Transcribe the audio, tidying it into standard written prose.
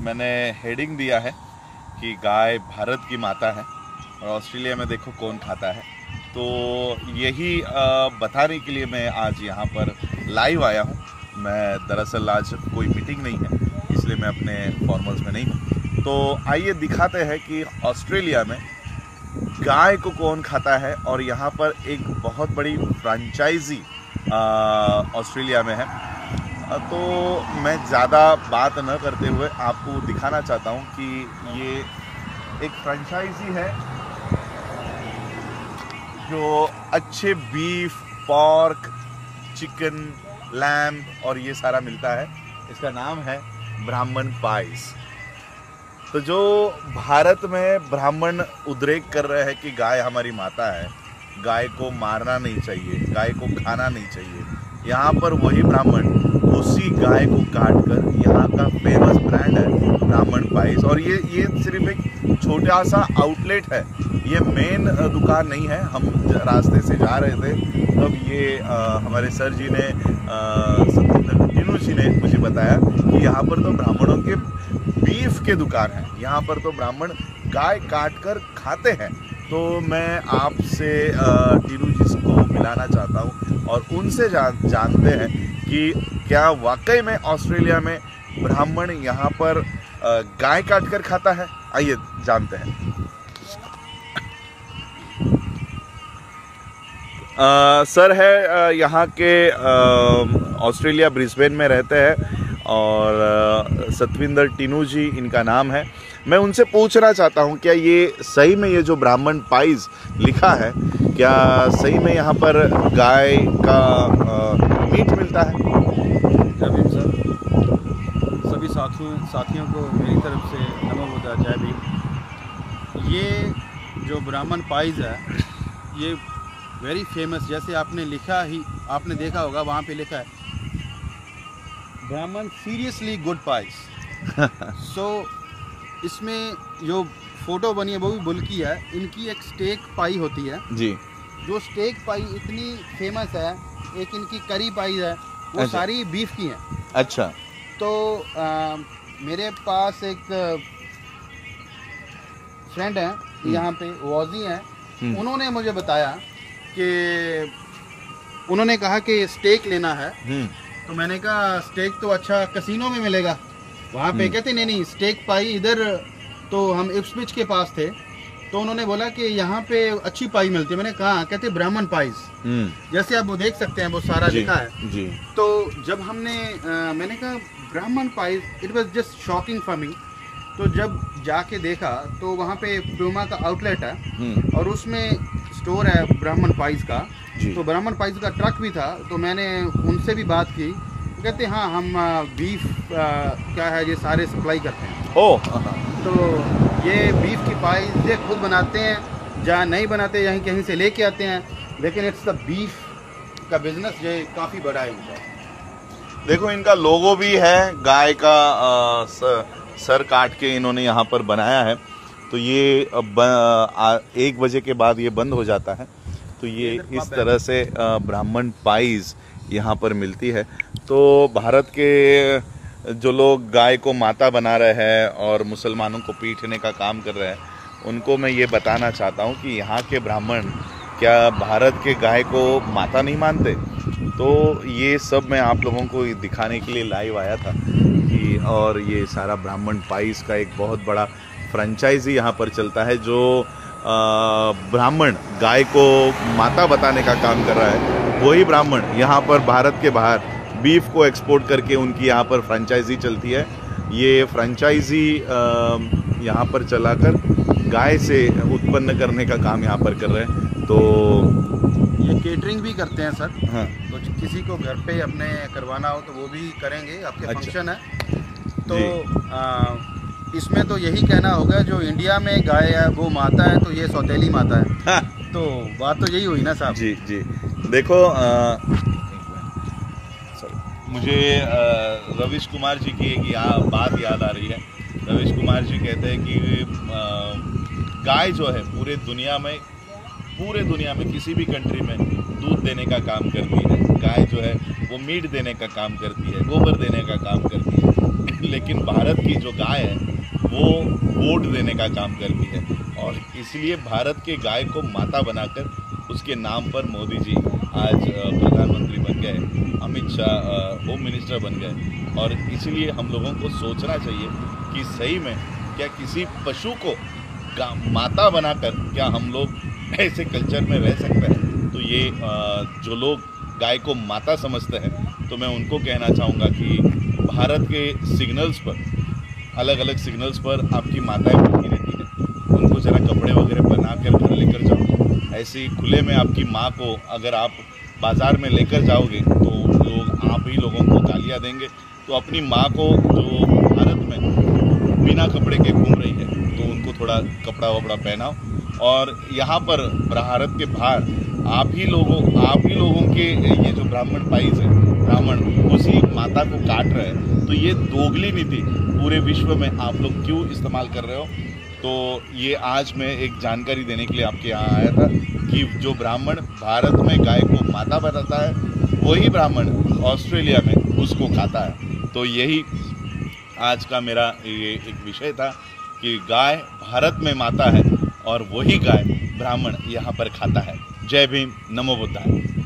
मैंने हेडिंग दिया है कि गाय भारत की माता है और ऑस्ट्रेलिया में देखो कौन खाता है। तो यही बताने के लिए मैं आज यहाँ पर लाइव आया हूँ। मैं दरअसल आज कोई मीटिंग नहीं है, इसलिए मैं अपने फॉर्मल्स में नहीं हूँ। तो आइए दिखाते हैं कि ऑस्ट्रेलिया में गाय को कौन खाता है। और यहाँ पर एक बहुत बड़ी फ्रेंचाइजी ऑस्ट्रेलिया में है। तो मैं ज़्यादा बात न करते हुए आपको दिखाना चाहता हूँ कि ये एक फ्रेंचाइजी है जो अच्छे बीफ, पोर्क, चिकन, लैम्ब और ये सारा मिलता है। इसका नाम है ब्राह्मण पाइस। तो जो भारत में ब्राह्मण उद्रेक कर रहे हैं कि गाय हमारी माता है, गाय को मारना नहीं चाहिए, गाय को खाना नहीं चाहिए, यहाँ पर वही ब्राह्मण उसी गाय को काट कर यहाँ का फेमस ब्रांड है ब्राह्मण पाइस। और ये सिर्फ एक छोटा सा आउटलेट है, ये मेन दुकान नहीं है। हम रास्ते से जा रहे थे तब ये हमारे सर जी ने सत्येंद्र टीनू जी ने मुझे बताया कि यहाँ पर तो ब्राह्मणों के बीफ के दुकान है, यहाँ पर तो ब्राह्मण गाय काट कर खाते हैं। तो मैं आपसे टीनू जी को मिलाना चाहता हूँ और उनसे जानते हैं कि क्या वाकई में ऑस्ट्रेलिया में ब्राह्मण यहाँ पर गाय काट कर खाता है। आइए जानते हैं। सर है यहाँ के ऑस्ट्रेलिया ब्रिस्बेन में रहते हैं और सतविंदर टीनू जी इनका नाम है। मैं उनसे पूछना चाहता हूँ क्या ये सही में ये जो ब्राह्मण पाइस लिखा है, क्या सही में यहाँ पर गाय का मीट मिलता है? जय सर, सभी साथियों को मेरी तरफ से नमो बुद्धाय, जय भीम। ये जो ब्राह्मण पाइस है ये वेरी फेमस, जैसे आपने देखा होगा वहाँ पे लिखा है ब्राह्मण सीरियसली गुड पाइस। सो इसमें जो फोटो बनी है वो भी बुल्की है। इनकी एक स्टेक पाई होती है जी, जो स्टेक पाई इतनी फेमस है। एक इनकी करी पाई है, वो अच्छा। सारी बीफ की हैं। अच्छा। तो मेरे पास एक फ्रेंड है यहाँ पे, वॉजी हैं, उन्होंने मुझे बताया कि उन्होंने कहा कि स्टेक लेना है। तो मैंने कहा स्टेक तो अच्छा कसिनो में मिलेगा वहाँ पे। कहते नहीं स्टेक पाई इधर, तो हम इप्सविच के पास थे तो उन्होंने बोला कि यहाँ पे अच्छी पाई मिलती है। मैंने कहा, कहते ब्राह्मण पाइस, जैसे आप वो देख सकते हैं वो सारा लिखा है जी। तो जब हमने मैंने कहा ब्राह्मण price, it was just shocking for me. तो जब जाके देखा तो वहाँ पे प्यूमा का आउटलेट है और उसमें स्टोर है ब्राह्मण पाइस का। तो ब्राह्मण पाइस का ट्रक भी था। तो मैंने उनसे भी बात की, कहते हाँ हम बीफ क्या है ये सारे सप्लाई करते हैं। तो ये बीफ की पाइस ये खुद बनाते हैं, जहाँ नहीं बनाते यहीं कहीं से लेके आते हैं, लेकिन इट्स द बीफ का बिजनेस ये काफ़ी बड़ा है इनका। देखो इनका लोगो भी है, गाय का सर काट के इन्होंने यहाँ पर बनाया है। तो ये 1 बजे के बाद ये बंद हो जाता है। तो ये इस तरह से ब्राह्मण पाइस यहाँ पर मिलती है। तो भारत के जो लोग गाय को माता बना रहे हैं और मुसलमानों को पीटने का काम कर रहे हैं, उनको मैं ये बताना चाहता हूँ कि यहाँ के ब्राह्मण क्या भारत के गाय को माता नहीं मानते। तो ये सब मैं आप लोगों को दिखाने के लिए लाइव आया था कि और ये सारा ब्राह्मण पाइस का एक बहुत बड़ा फ्रेंचाइजी यहाँ पर चलता है जो ब्राह्मण गाय को माता बताने का काम कर रहा है। वही ब्राह्मण यहाँ पर भारत के बाहर बीफ को एक्सपोर्ट करके उनकी यहाँ पर फ्रेंचाइजी चलती है। ये फ्रेंचाइजी यहाँ पर चलाकर गाय से उत्पन्न करने का काम यहाँ पर कर रहे हैं। तो ये केटरिंग भी करते हैं सर। हाँ। तो किसी को घर पे अपने करवाना हो तो वो भी करेंगे। आपके अच्छा। फंक्शन है तो इसमें तो यही कहना होगा, जो इंडिया में गाय है वो माता है, तो ये सौतेली माता है। हाँ। तो बात तो यही हुई ना साहब। जी जी। देखो मुझे रविश कुमार जी की एक बात याद आ रही है। रविश कुमार जी कहते हैं कि गाय जो है पूरे दुनिया में किसी भी कंट्री में दूध देने का काम करती है। गाय जो है वो मीट देने का काम करती है, गोबर देने का काम करती है। लेकिन भारत की जो गाय है वो वोट देने का काम करती है, और इसलिए भारत के गाय को माता बनाकर उसके नाम पर मोदी जी आज प्रधानमंत्री बन गए, अमित शाह होम मिनिस्टर बन गए। और इसलिए हम लोगों को सोचना चाहिए कि सही में क्या किसी पशु को माता बनाकर क्या हम लोग ऐसे कल्चर में रह सकते हैं। तो ये जो लोग गाय को माता समझते हैं, तो मैं उनको कहना चाहूँगा कि भारत के सिग्नल्स पर, अलग अलग सिग्नल्स पर आपकी माताएं बैठी रहती हैं, उनको ज़रा कपड़े वगैरह बना कर घर लेकर जाओ। ऐसे ही खुले में आपकी माँ को अगर आप बाज़ार में लेकर जाओगे तो लोग आप ही लोगों को गालियाँ देंगे। तो अपनी माँ को जो भारत में बिना कपड़े के घूम रही है, तो उनको थोड़ा कपड़ा वपड़ा पहनाओ। और यहाँ पर भारत के बाहर आप ही लोगों के ये जो ब्राह्मण पाइज है, ब्राह्मण उसी माता को काट रहे हैं। तो ये दोगली नीति पूरे विश्व में आप लोग क्यों इस्तेमाल कर रहे हो। तो ये आज मैं एक जानकारी देने के लिए आपके यहाँ आया था कि जो ब्राह्मण भारत में गाय को माता बनाता है, वही ब्राह्मण ऑस्ट्रेलिया में उसको खाता है। तो यही आज का मेरा ये एक विषय था कि गाय भारत में माता है और वही गाय ब्राह्मण यहाँ पर खाता है। जय भीम, नमो बुद्धाय।